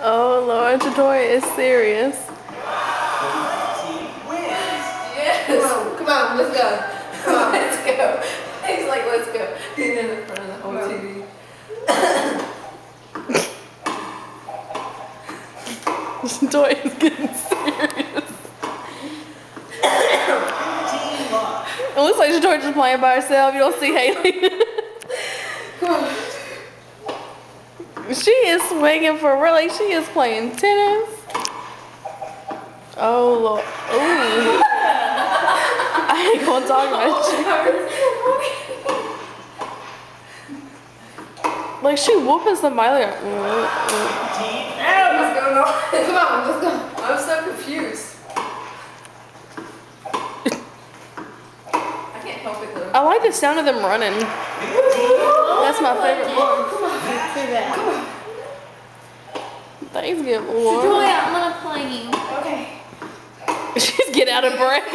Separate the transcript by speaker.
Speaker 1: Oh Lord, Jatoya is serious.
Speaker 2: Yes. Come on, let's go. Come on, let's go. He's like, let's go. He's in the front of the whole TV.
Speaker 1: Jatoya is getting serious. It looks like Jatoya just playing by herself. You don't see Haley.
Speaker 2: Come on.
Speaker 1: She is swinging for real. Like she is playing tennis. Oh Lord. Ooh. I ain't gonna talk about you. Like she whooping somebody. Like,
Speaker 2: What's going on? Come on, let's go. I'm so confused. I can't help it though.
Speaker 1: I like the sound of them running. That's my favorite part.
Speaker 2: Come on. Come on.
Speaker 1: Things get warm.
Speaker 3: Jatoya, I'm gonna play you.
Speaker 2: Okay.
Speaker 1: She's get out of breath.